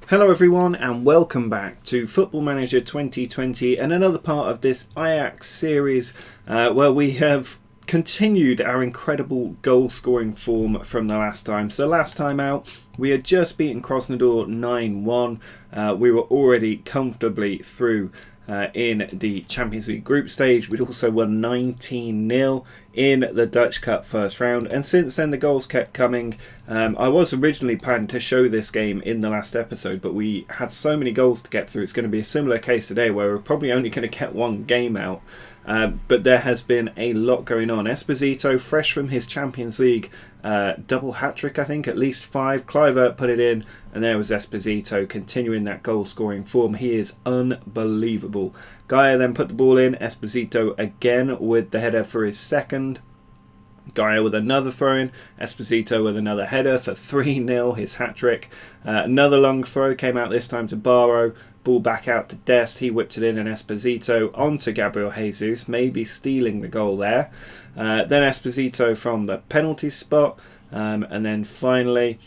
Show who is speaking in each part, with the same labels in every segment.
Speaker 1: Hello everyone and welcome back to Football Manager 2020 and another part of this Ajax series where we have continued our incredible goal scoring form from the last time. So last time out we had just beaten Krasnodar 9-1. We were already comfortably through in the Champions League group stage. We'd also won 19-0 in the Dutch Cup first round, and since then the goals kept coming. I was originally planning to show this game in the last episode, but we had so many goals to get through. It's going to be a similar case today where we're probably only going to get one game out, but there has been a lot going on. Esposito, fresh from his Champions League double hat-trick, I think, at least 5. Kluivert put it in, and there was Esposito continuing that goal-scoring form. He is unbelievable. Gaia then put the ball in. Esposito again with the header for his second. Gaia with another throw-in. Esposito with another header for 3-0, his hat-trick. Another long throw came out this time to Barrow. Ball back out to Dest. He whipped it in, and Esposito onto Gabriel Jesus, maybe stealing the goal there. Then Esposito from the penalty spot. And then finally,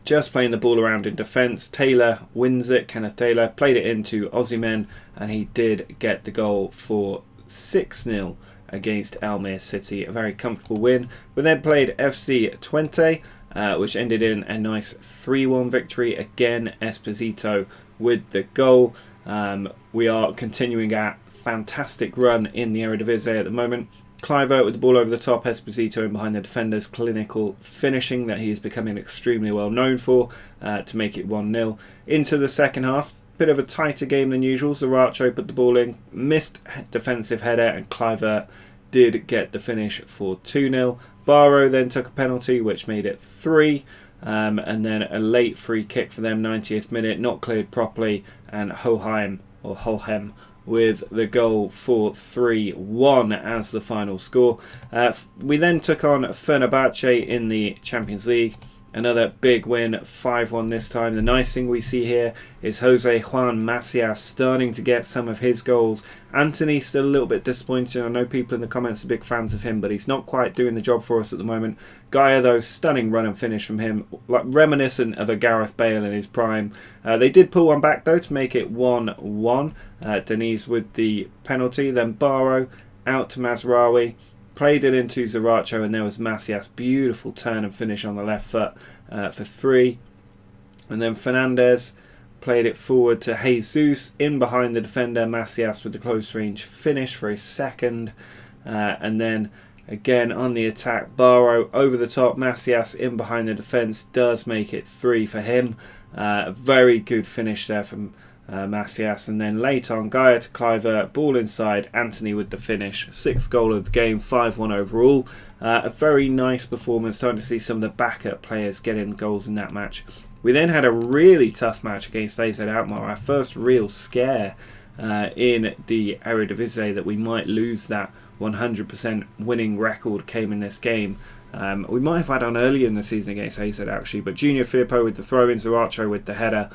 Speaker 1: just playing the ball around in defence, Taylor wins it. Kenneth Taylor played it into Osimhen, and he did get the goal for 6-0 against Almere City. A very comfortable win. We then played FC20, which ended in a nice 3-1 victory. Again, Esposito with the goal. We are continuing our fantastic run in the Eredivisie at the moment. Kluivert with the ball over the top, Esposito in behind the defenders, clinical finishing that he is becoming extremely well known for, to make it 1-0. Into the second half, bit of a tighter game than usual. Zaracho put the ball in, missed defensive header, and Kluivert did get the finish for 2-0. Barrow then took a penalty which made it 3. And then a late free kick for them, 90th minute, not cleared properly, and Holheim with the goal for 3-1 as the final score. We then took on Fenerbahce in the Champions League. Another big win, 5-1 this time. The nice thing we see here is Jose Juan Macias starting to get some of his goals. Anthony still a little bit disappointing. I know people in the comments are big fans of him, but he's not quite doing the job for us at the moment. Gaia, though, stunning run and finish from him, like reminiscent of a Gareth Bale in his prime. They did pull one back, though, to make it 1-1. Denise with the penalty. Then Barrow out to Mazraoui. Played it into Zaracho, and there was Macias. Beautiful turn and finish on the left foot for 3. And then Fernandez played it forward to Jesus in behind the defender. Macias with the close range finish for his second. And then again on the attack, Barrow over the top. Macias in behind the defence does make it 3 for him. A very good finish there from Macias, and then late on, Gaia to Kluivert, ball inside, Anthony with the finish, 6th goal of the game, 5-1 overall. A very nice performance, starting to see some of the backup players getting goals in that match. We then had a really tough match against AZ Alkmaar, our first real scare in the Eredivisie that we might lose that 100% winning record came in this game. We might have had on earlier in the season against AZ actually, but Junior Firpo with the throw-in, Zaracho with the header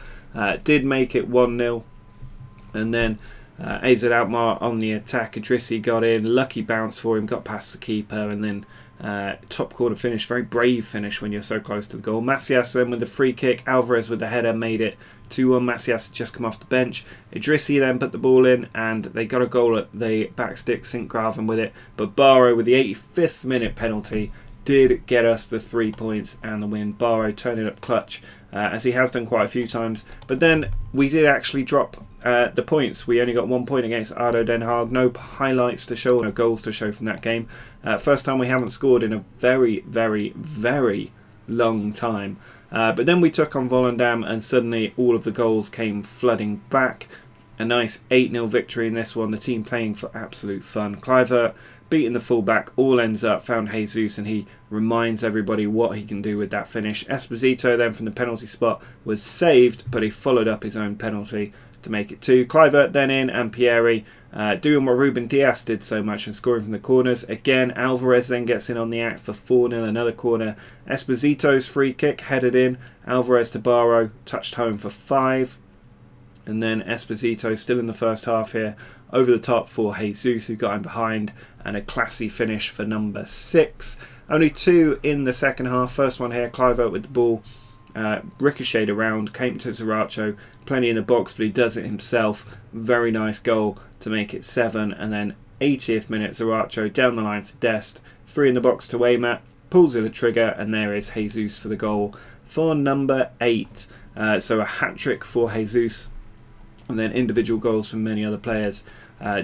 Speaker 1: did make it 1-0. And then AZ Alkmaar on the attack, Idrissi got in, lucky bounce for him, got past the keeper, and then top corner finish, very brave finish when you're so close to the goal. Macias then with the free kick, Alvarez with the header made it 2-1. Macias had just come off the bench. Idrissi then put the ball in, and they got a goal at the back stick, Sint-Graven with it, but Barrow with the 85th minute penalty did get us the 3 points and the win. Barrow turning up clutch, as he has done quite a few times. But then we did actually drop the points. We only got 1 point against ADO Den Haag. No highlights to show, no goals to show from that game. First time we haven't scored in a very, very, very long time. But then we took on Volendam, and suddenly all of the goals came flooding back. A nice 8-0 victory in this one. The team playing for absolute fun. Kluivert beating the fullback, all ends up, found Jesus, and he reminds everybody what he can do with that finish. Esposito then from the penalty spot was saved, but he followed up his own penalty to make it 2. Kluivert then in, and Pieri doing what Ruben Dias did so much and scoring from the corners. Again, Alvarez then gets in on the act for 4-0, another corner. Esposito's free kick headed in, Alvarez to Barrow, touched home for 5. And then Esposito still in the first half here, over the top for Jesus, who got him behind, and a classy finish for number 6. Only 2 in the second half. First one here, Kluivert with the ball ricocheted around, came to Sriracha, plenty in the box, but he does it himself. Very nice goal to make it 7. And then 80th minute, Sriracha down the line for Dest, 3 in the box to Waymat, pulls of the trigger, and there is Jesus for the goal for number 8. So a hat-trick for Jesus, and then individual goals from many other players,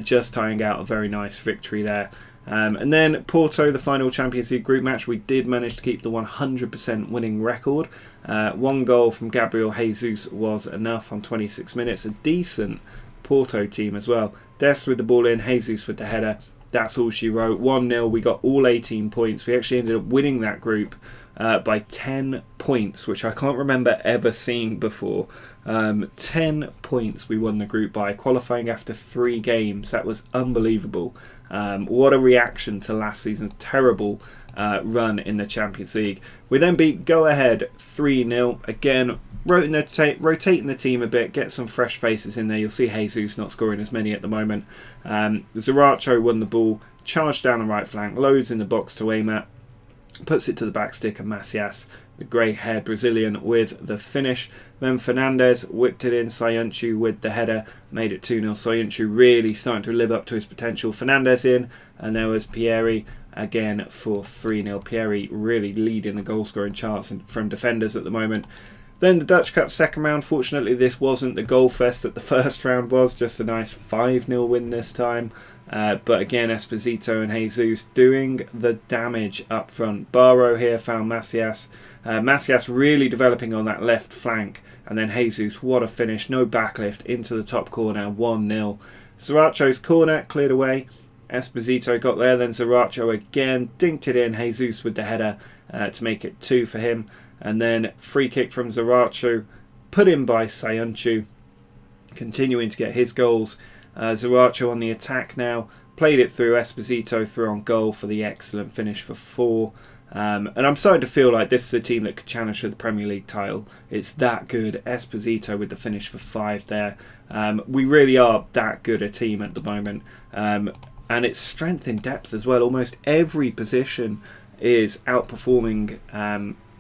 Speaker 1: just tying out a very nice victory there. And then Porto, the final Champions League group match, we did manage to keep the 100% winning record. 1 goal from Gabriel Jesus was enough on 26 minutes. A decent Porto team as well. Dest with the ball in, Jesus with the header. That's all she wrote. 1-0, we got all 18 points. We actually ended up winning that group by 10 points, which I can't remember ever seeing before. 10 points we won the group by, qualifying after 3 games. That was unbelievable. What a reaction to last season's terrible run in the Champions League. We then beat Go Ahead 3-0. Again, rotating the team a bit, get some fresh faces in there. You'll see Jesus not scoring as many at the moment. Sriracha won the ball, charged down the right flank, loads in the box to Waymat, puts it to the back stick of Macias, the grey-haired Brazilian, with the finish. Then Fernandez whipped it in, Sayuncu with the header, made it 2-0. Sayuncu really starting to live up to his potential. Fernandez in, and there was Pieri again for 3-0. Pieri really leading the goal-scoring charts from defenders at the moment. Then the Dutch Cup second round. Fortunately, this wasn't the goal fest that the first round was, just a nice 5-0 win this time. But again, Esposito and Jesus doing the damage up front. Barrow here found Macias. Macias really developing on that left flank. And then Jesus, what a finish. No backlift into the top corner, 1-0. Sriracha's corner cleared away. Esposito got there, then Sriracha again dinked it in. Jesus with the header to make it 2 for him. And then free kick from Sriracha, put in by Sayuncu, continuing to get his goals. Sriracha on the attack now, played it through, Esposito through on goal for the excellent finish for 4. And I'm starting to feel like this is a team that could challenge for the Premier League title. It's that good. Esposito with the finish for 5 there. We really are that good a team at the moment. And it's strength in depth as well. Almost every position is outperforming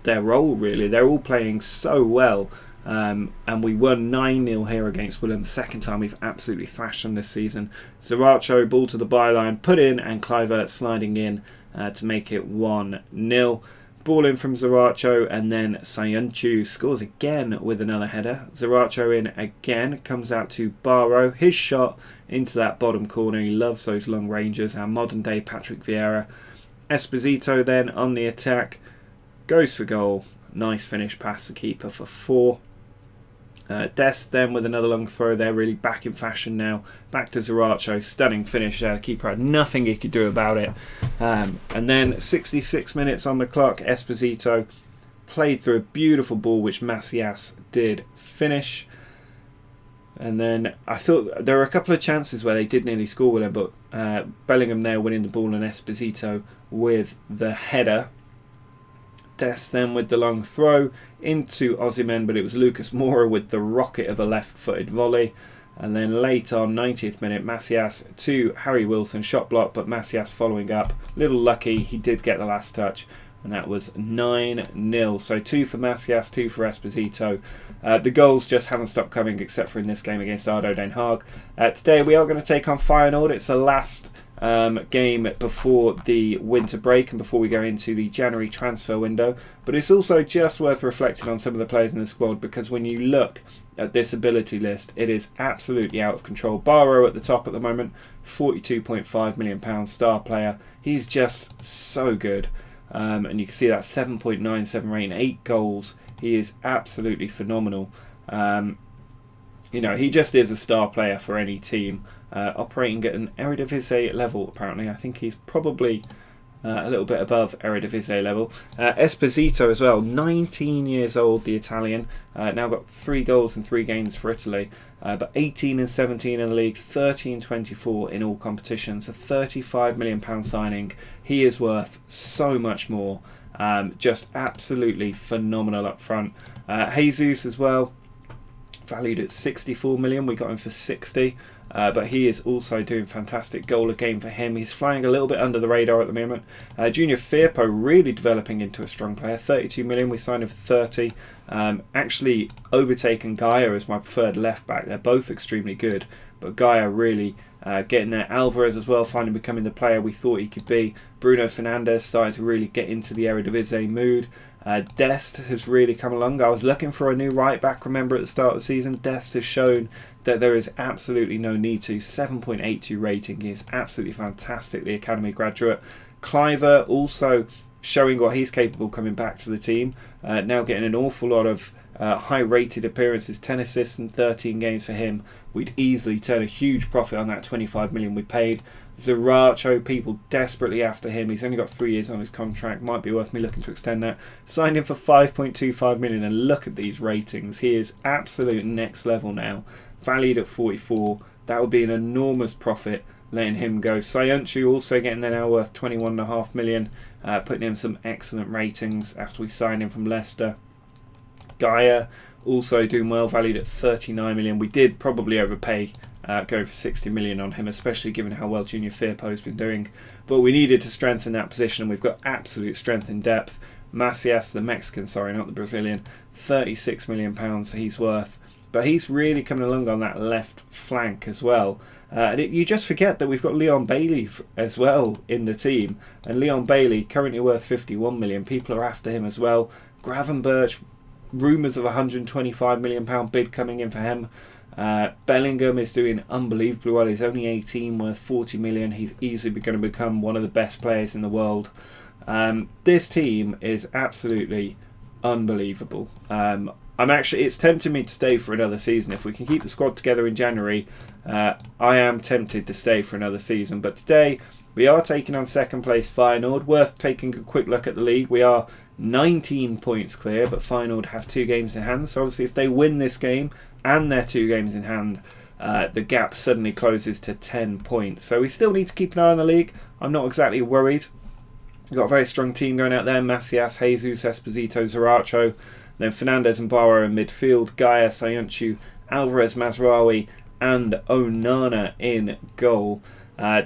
Speaker 1: their role, really. They're all playing so well. And we won 9-0 here against Fulham. Second time we've absolutely thrashed them this season. Sriracha, ball to the byline, put in, and Kluivert sliding in to make it 1-0. Ball in from Sriracha, and then Sayuncu scores again with another header. Sriracha in again, comes out to Barrow. His shot into that bottom corner. He loves those long ranges. Our modern day Patrick Vieira. Esposito then on the attack, goes for goal. Nice finish past the keeper for 4. Dest then with another long throw there, really back in fashion now. Back to Sriracha, stunning finish there. The keeper had nothing he could do about it. And then 66 minutes on the clock, Esposito played through a beautiful ball which Macias did finish. And then I thought there were a couple of chances where they did nearly score with him, but Bellingham there winning the ball and Esposito with the header. Dest then with the long throw into Osimhen, but it was Lucas Moura with the rocket of a left-footed volley. And then late on, 90th minute, Macias to Harry Wilson, shot block, but Macias following up. Little lucky, he did get the last touch, and that was 9-0. So 2 for Macias, 2 for Esposito. The goals just haven't stopped coming, except for in this game against ADO Den Haag. Today we are going to take on Feyenoord. It's the last game before the winter break and before we go into the January transfer window, but it's also just worth reflecting on some of the players in the squad, because when you look at this ability list, it is absolutely out of control. Barrow at the top at the moment, £42.5 million star player. He's just so good, and you can see that 7.97 rating, 8 goals. He is absolutely phenomenal. You know, he just is a star player for any team. Operating at an Eredivisie level, apparently. I think he's probably a little bit above Eredivisie level. Esposito as well, 19 years old, the Italian. Now got 3 goals in 3 games for Italy. But 18 and 17 in the league, 30 and 24 in all competitions. A £35 million signing. He is worth so much more. Just absolutely phenomenal up front. Jesus as well. valued at 64 million. We got him for 60. But he is also doing fantastic. Goal a game for him. He's flying a little bit under the radar at the moment. Junior Firpo really developing into a strong player. 32 million. We signed him for 30. Actually overtaken Gaia as my preferred left back. They're both extremely good, but Gaia really getting there. Alvarez as well, finally becoming the player we thought he could be. Bruno Fernandes starting to really get into the Eredivisie mood. Dest has really come along. I was looking for a new right back, remember, at the start of the season. Dest has shown that there is absolutely no need to. 7.82 rating is absolutely fantastic, the academy graduate. Cliver also showing what he's capable coming back to the team. Now getting an awful lot of high rated appearances, 10 assists and 13 games for him. We'd easily turn a huge profit on that 25 million we paid. Zaracho, people desperately after him. He's only got 3 years on his contract. Might be worth me looking to extend that. Signed him for 5.25 million, and look at these ratings. He is absolute next level now. Valued at 44. That would be an enormous profit letting him go. Sayuncu also getting there now, worth 21.5 million. Putting him some excellent ratings after we signed him from Leicester. Gaia also doing well, valued at 39 million. We did probably overpay, go for 60 million on him, especially given how well Junior Firpo has been doing. But we needed to strengthen that position, and we've got absolute strength in depth. Macias, the Mexican, sorry, not the Brazilian, £36 million he's worth. But he's really coming along on that left flank as well. You just forget that we've got Leon Bailey as well in the team. And Leon Bailey, currently worth 51 million. People are after him as well. Gravenberch, rumours of a £125 million bid coming in for him. Bellingham is doing unbelievably well. He's only 18, worth 40 million. He's easily going to become one of the best players in the world. This team is absolutely unbelievable. It's tempting me to stay for another season. If we can keep the squad together in January, I am tempted to stay for another season. But today, we are taking on second place Feyenoord. Worth taking a quick look at the league. We are 19 points clear, but Feyenoord have 2 games in hand. So obviously if they win this game and their 2 games in hand, the gap suddenly closes to 10 points. So we still need to keep an eye on the league. I'm not exactly worried. We've got a very strong team going out there. Macias, Jesus, Esposito, Zaracho. Then Fernandes and Barrow in midfield. Gaia, Sayuncu, Alvarez, Mazraoui and Onana in goal.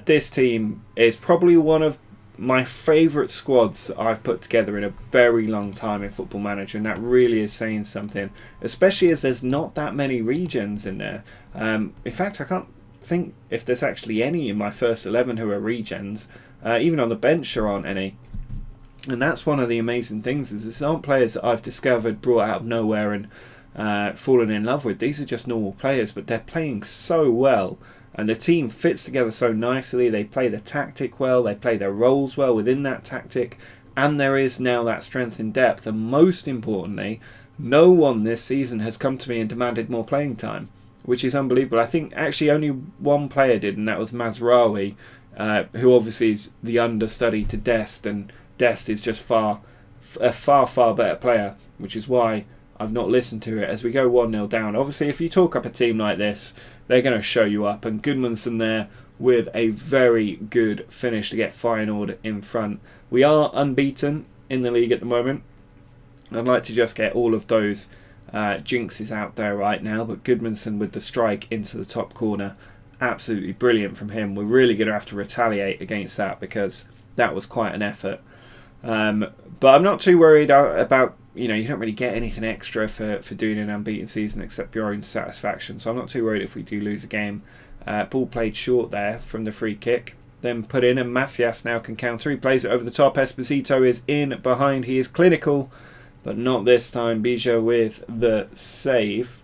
Speaker 1: This team is probably one of my favourite squads that I've put together in a very long time in Football Manager, and that really is saying something, especially as there's not that many regions in there. In fact, I can't think if there's actually any in my first 11 who are regions. Even on the bench there aren't any. And that's one of the amazing things, is these aren't players that I've discovered, brought out of nowhere and fallen in love with. These are just normal players, but they're playing so well. And the team fits together so nicely. They play the tactic well. They play their roles well within that tactic. And there is now that strength in depth. And most importantly, no one this season has come to me and demanded more playing time, which is unbelievable. I think actually only one player did, and that was Mazraoui, who obviously is the understudy to Dest. And Dest is just a far better player, which is why I've not listened to it as we go 1-0 down. Obviously, if you talk up a team like this, they're going to show you up. And Gudmundsson there with a very good finish to get Feyenoord in front. We are unbeaten in the league at the moment. I'd like to just get all of those jinxes out there right now. But Gudmundsson with the strike into the top corner, absolutely brilliant from him. We're really going to have to retaliate against that, because that was quite an effort. But I'm not too worried about, you don't really get anything extra for doing an unbeaten season except your own satisfaction. So I'm not too worried if we do lose a game. Ball played short there from the free kick. Then put in, and Macias now can counter. He plays it over the top. Esposito is in behind. He is clinical, but not this time. Bija with the save.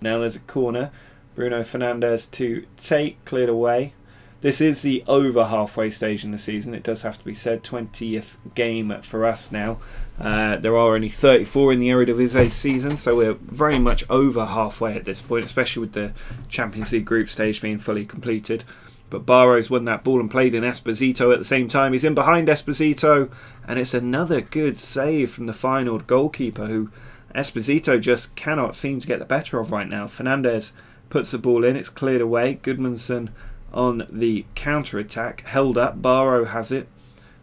Speaker 1: Now there's a corner. Bruno Fernandes to take, cleared away. This is the over halfway stage in the season, it does have to be said. 20th game for us now. There are only 34 in the Eredivisie season, so we're very much over halfway at this point, especially with the Champions League group stage being fully completed. But Barrow's won that ball and played in Esposito at the same time. He's in behind Esposito, and it's another good save from the Feyenoord goalkeeper, who Esposito just cannot seem to get the better of right now. Fernandes puts the ball in, it's cleared away. Gudmundsson on the counter-attack, held up. Barrow has it,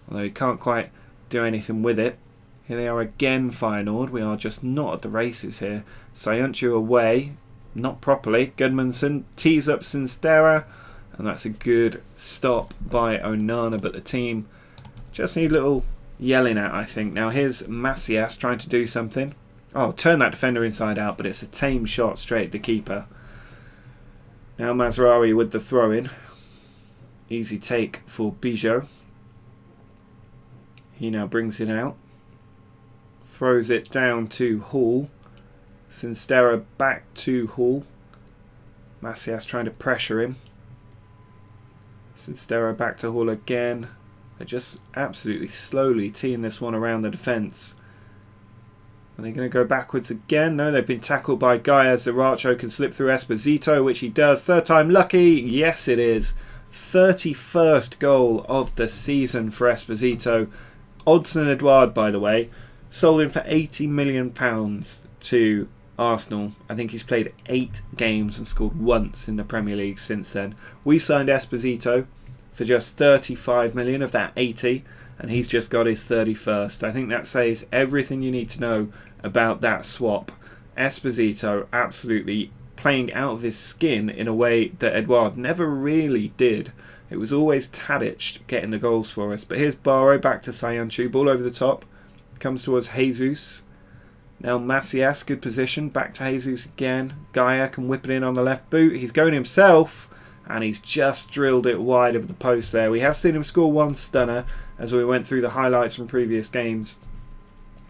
Speaker 1: although he can't quite do anything with it. Here they are again, Feyenoord. We are just not at the races here. Sayuncu away. Not properly. Gudmundsson tees up Sinstera. And that's a good stop by Onana. But the team just need a little yelling at, I think. Now here's Macias trying to do something. Oh, turn that defender inside out. But it's a tame shot straight at the keeper. Now Mazraoui with the throw-in. Easy take for Bijot. He now brings it out. Throws it down to Hall. Sinstera back to Hall. Macias trying to pressure him. Sinstera back to Hall again. They're just absolutely slowly teeing this one around the defence. Are they going to go backwards again? No, they've been tackled by Gaia. Zaracho can slip through Esposito, which he does. Third time lucky. Yes, it is. 31st goal of the season for Esposito. Odsonne Edouard, by the way, sold him for £80 million to Arsenal. I think he's played 8 games and scored once in the Premier League since then. We signed Esposito for just 35 million of that 80, and he's just got his 31st. I think that says everything you need to know about that swap. Esposito absolutely playing out of his skin in a way that Edouard never really did. It was always Tadic getting the goals for us. But here's Barrow back to Sayuncu. Ball over the top. Comes towards Jesus. Now Macias, good position. Back to Jesus again. Gaia can whip it in on the left boot. He's going himself. And he's just drilled it wide of the post there. We have seen him score one stunner as we went through the highlights from previous games.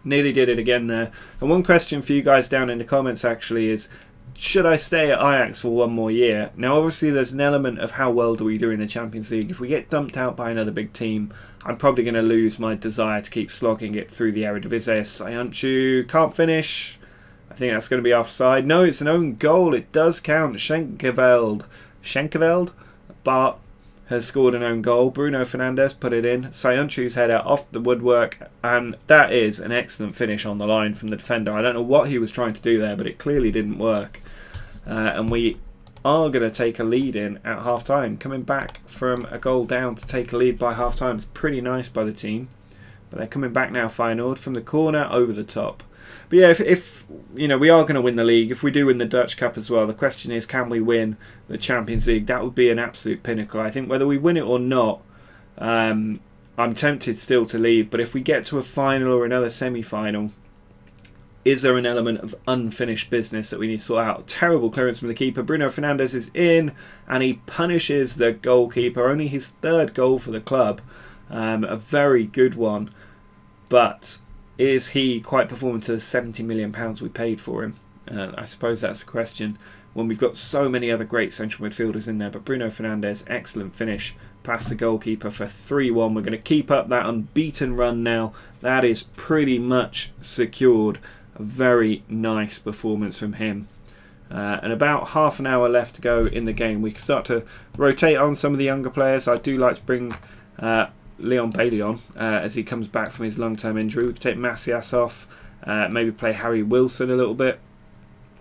Speaker 1: Nearly did it again there. And one question for you guys down in the comments actually is, should I stay at Ajax for one more year? Now obviously there's an element of how well do we do in the Champions League. If we get dumped out by another big team, I'm probably going to lose my desire to keep slogging it through the Eredivisie. Sayuncu can't finish. I think that's going to be offside. No, it's an own goal. It does count. Jenkaldo, but has scored an own goal. Bruno Fernandes put it in. Sayuncu's header off the woodwork, and that is an excellent finish on the line from the defender. I don't know what he was trying to do there, but it clearly didn't work. And we are going to take a lead in at half-time. Coming back from a goal down to take a lead by half-time is pretty nice by the team. But they're coming back now, Feyenoord, from the corner over the top. But yeah, if you know, we are going to win the league. If we do win the Dutch Cup as well, the question is, can we win the Champions League? That would be an absolute pinnacle. I think whether we win it or not, I'm tempted still to leave. But if we get to a final or another semi-final, is there an element of unfinished business that we need to sort out? Terrible clearance from the keeper. Bruno Fernandes is in, and he punishes the goalkeeper. Only his 3rd goal for the club. A very good one. But is he quite performing to the £70 million we paid for him? I suppose that's the question when we've got so many other great central midfielders in there. But Bruno Fernandes, excellent finish past the goalkeeper for 3-1. We're going to keep up that unbeaten run now. That is pretty much secured. A very nice performance from him. And about half an hour left to go in the game. We can start to rotate on some of the younger players. I do like to bring Leon Bailey on as he comes back from his long-term injury. We could take Macias off, maybe play Harry Wilson a little bit.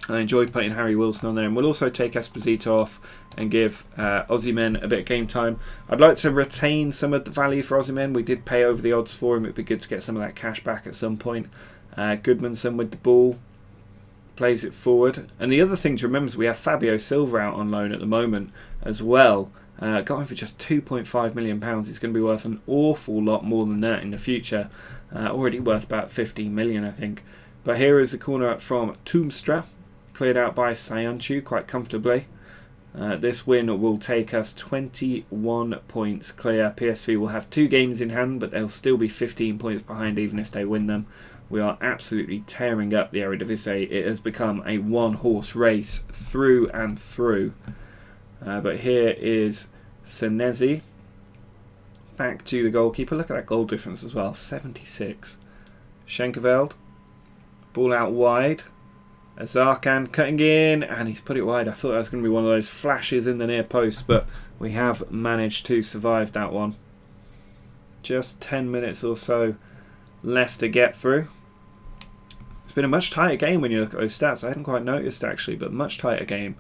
Speaker 1: I enjoyed putting Harry Wilson on there, and we'll also take Esposito off and give Osimhen a bit of game time. I'd like to retain some of the value for Osimhen. We did pay over the odds for him. It'd be good to get some of that cash back at some point. Gudmundsson with the ball, plays it forward. And the other thing to remember is we have Fabio Silva out on loan at the moment as well. Got him for just £2.5 million. He's going to be worth an awful lot more than that in the future. Already worth about 15 million, I think. But here is the corner from Toomstra, cleared out by Sayuncu quite comfortably. This win will take us 21 points clear. PSV will have 2 games in hand, but they'll still be 15 points behind even if they win them. We are absolutely tearing up the Eredivisie. It has become a one-horse race through and through. But here is Senesi. Back to the goalkeeper. Look at that goal difference as well. 76. Schenkerveld. Ball out wide. Azarkan cutting in, and he's put it wide. I thought that was going to be one of those flashes in the near post, but we have managed to survive that one. Just 10 minutes or so left to get through. It's been a much tighter game when you look at those stats. I hadn't quite noticed actually, but much tighter game.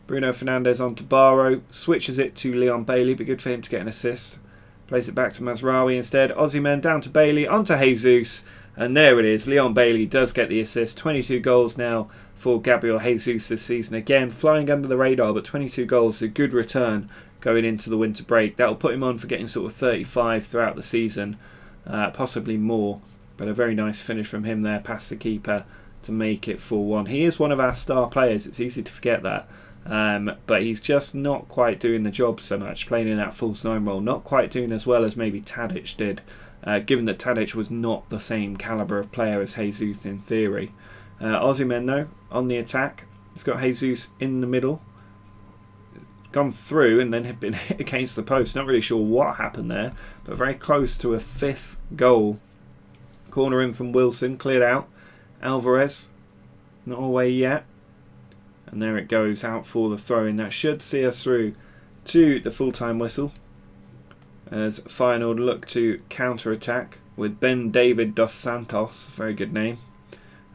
Speaker 1: Bruno Fernandes onto Barrow, switches it to Leon Bailey. Be good for him to get an assist. Plays it back to Mazraoui instead. Osimhen down to Bailey, onto Jesus. And there it is. Leon Bailey does get the assist. 22 goals now for Gabriel Jesus this season. Again, flying under the radar, but 22 goals, a good return going into the winter break. That'll put him on for getting sort of 35 throughout the season, possibly more. But a very nice finish from him there, past the keeper to make it 4-1. He is one of our star players. It's easy to forget that. But he's just not quite doing the job so much, playing in that false nine role. Not quite doing as well as maybe Tadic did. Given that Tadic was not the same calibre of player as Jesus in theory. Osimhen though, on the attack. He's got Jesus in the middle. Gone through and then had been hit against the post. Not really sure what happened there, but very close to a 5th goal. Corner in from Wilson, cleared out. Alvarez, not away yet. And there it goes, out for the throw-in. That should see us through to the full-time whistle. As Feyenoord look to counter-attack with Ben David dos Santos, very good name.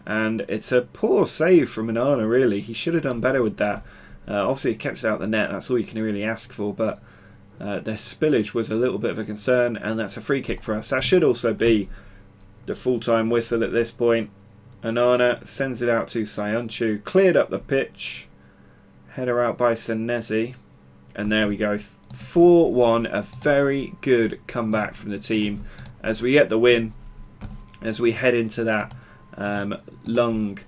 Speaker 1: And it's a poor save from Onana, really. He should have done better with that. Obviously, he kept it out the net, that's all you can really ask for, but their spillage was a little bit of a concern, and that's a free kick for us. That should also be the full-time whistle at this point. Onana sends it out to Sayuncu, cleared up the pitch, header out by Senesi, and there we go. 4-1, a very good comeback from the team as we get the win, as we head into that long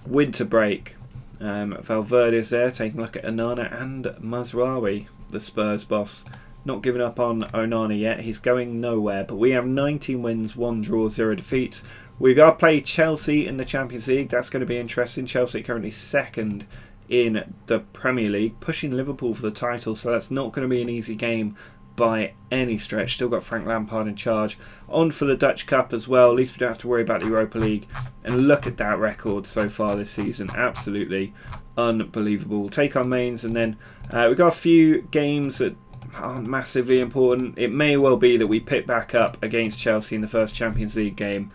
Speaker 1: winter break. Valverde's there taking a look at Onana and Mazraoui, the Spurs boss. Not giving up on Onana yet, he's going nowhere, but we have 19 wins, 1 draw, 0 defeats. We've got to play Chelsea in the Champions League. That's going to be interesting. Chelsea currently 2nd in the Premier League, pushing Liverpool for the title, so that's not going to be an easy game by any stretch. Still got Frank Lampard in charge. On for the Dutch Cup as well, at least we don't have to worry about the Europa League. And look at that record so far this season, absolutely unbelievable. We'll take our mains, and then we've got a few games that aren't massively important. It may well be that we pick back up against Chelsea in the first Champions League game,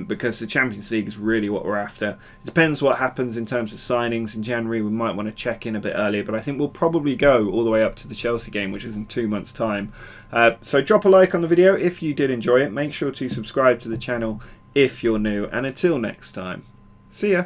Speaker 1: because the Champions League is really what we're after. It depends what happens in terms of signings in January. We might want to check in a bit earlier, but I think we'll probably go all the way up to the Chelsea game, which is in 2 months' time. So drop a like on the video if you did enjoy it. Make sure to subscribe to the channel if you're new, and until next time, see ya.